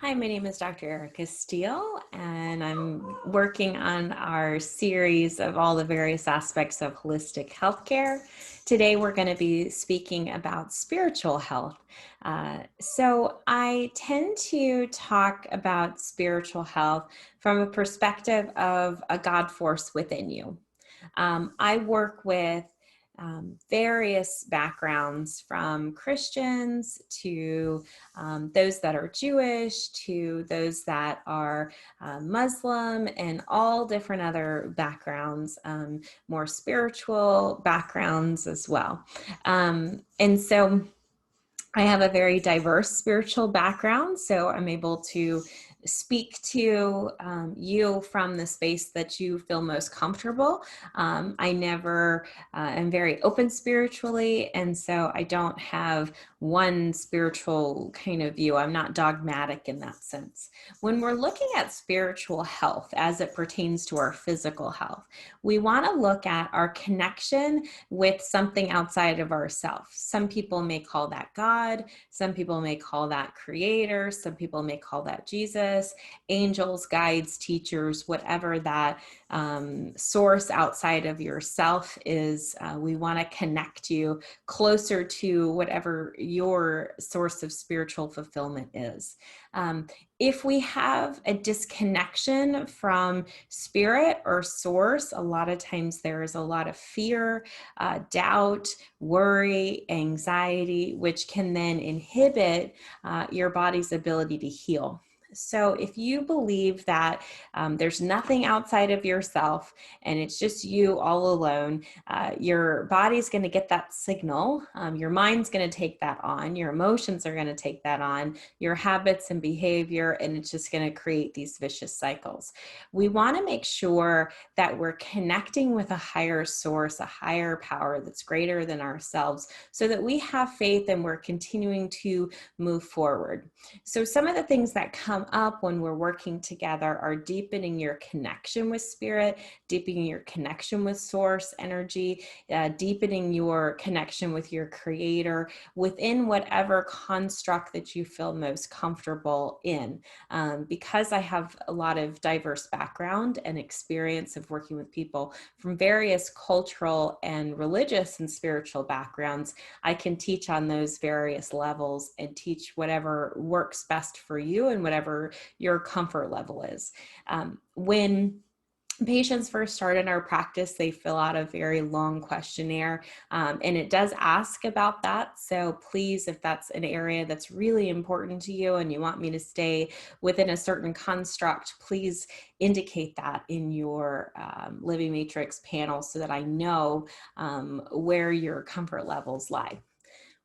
Hi, my name is Dr. Erica Steele, and I'm working on our series of all the various aspects of holistic healthcare. Today, we're going to be speaking about spiritual health. So I tend to talk about spiritual health from a perspective of a God force within you. I work with various backgrounds, from Christians to those that are Jewish to those that are Muslim, and all different other backgrounds, more spiritual backgrounds as well. And so I have a very diverse spiritual background, so I'm able to speak to you from the space that you feel most comfortable. I never am very open spiritually, and so I don't have one spiritual kind of view. I'm not dogmatic in that sense. When we're looking at spiritual health as it pertains to our physical health, we want to look at our connection with something outside of ourselves. Some people may call that God. Some people may call that creator. Some people may call that Jesus, angels, guides, teachers, whatever that source outside of yourself is. We want to connect you closer to whatever your source of spiritual fulfillment is. If we have a disconnection from spirit or source, a lot of times there is a lot of fear, doubt, worry, anxiety, which can then inhibit your body's ability to heal. So if you believe that there's nothing outside of yourself and it's just you all alone, your body's going to get that signal. Your mind's going to take that on. Your emotions are going to take that on, your habits and behavior, and it's just going to create these vicious cycles. We want to make sure that we're connecting with a higher source, a higher power that's greater than ourselves, so that we have faith and we're continuing to move forward. So some of the things that come up when we're working together are deepening your connection with spirit, deepening your connection with source energy, deepening your connection with your creator within whatever construct that you feel most comfortable in. Because I have a lot of diverse background and experience of working with people from various cultural and religious and spiritual backgrounds, I can teach on those various levels and teach whatever works best for you and whatever your comfort level is. When patients first start in our practice, they fill out a very long questionnaire, and it does ask about that. So please, if that's an area that's really important to you and you want me to stay within a certain construct, please indicate that in your Living Matrix panel so that I know where your comfort levels lie.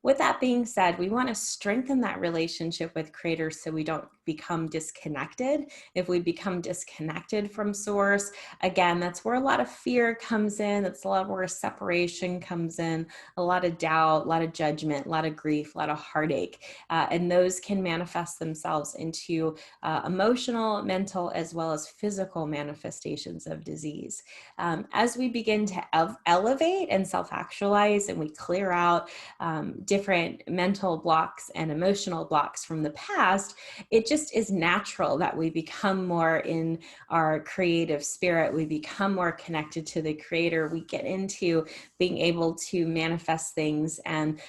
With that being said, we want to strengthen that relationship with Creator so we don't become disconnected. If we become disconnected from Source, again, that's where a lot of fear comes in. That's a lot where separation comes in, a lot of doubt, a lot of judgment, a lot of grief, a lot of heartache. And those can manifest themselves into emotional, mental, as well as physical manifestations of disease. As we begin to elevate and self-actualize, and we clear out different mental blocks and emotional blocks from the past, it just is natural that we become more in our creative spirit. We become more connected to the creator. We get into being able to manifest things, and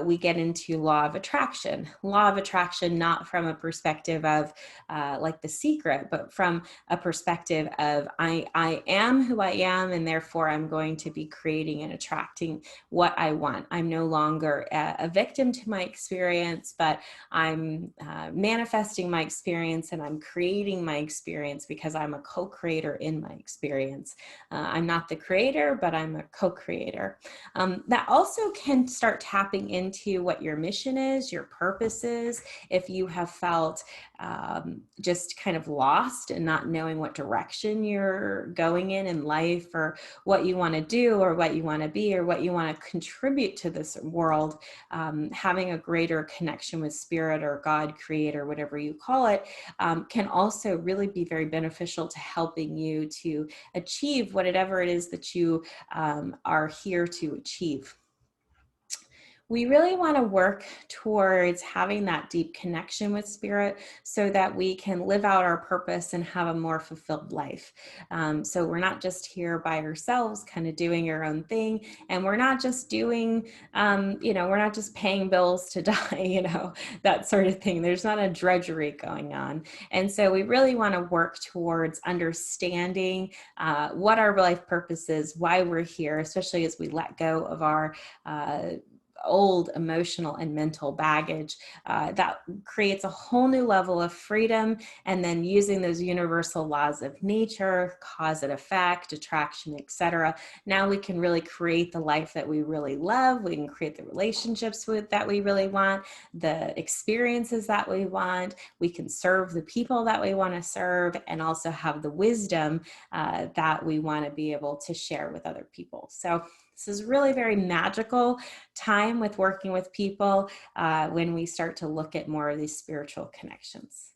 we get into law of attraction. Law of attraction, not from a perspective of like The Secret, but from a perspective of I am who I am, and therefore I'm going to be creating and attracting what I want. I'm no longer a victim to my experience, but I'm manifesting my experience, and I'm creating my experience because I'm a co-creator in my experience. I'm not the creator, but I'm a co-creator. That also can start tapping into what your mission is, your purpose is. If you have felt just kind of lost and not knowing what direction you're going in life, or what you want to do, or what you want to be, or what you want to contribute to this world, having a greater connection with spirit or God, creator, whatever you call it, can also really be very beneficial to helping you to achieve whatever it is that you are here to achieve. We really want to work towards having that deep connection with spirit so that we can live out our purpose and have a more fulfilled life. So we're not just here by ourselves, kind of doing our own thing. And we're not just doing, we're not just paying bills to die, that sort of thing. There's not a drudgery going on. And so we really want to work towards understanding what our life purpose is, why we're here, especially as we let go of our old emotional and mental baggage that creates a whole new level of freedom. And then using those universal laws of nature, cause and effect, attraction, etc. Now we can really create the life that we really love. We can create the relationships that we really want, the experiences that we want. We can serve the people that we want to serve, and also have the wisdom that we want to be able to share with other people. So this is really very magical time with working with people when we start to look at more of these spiritual connections.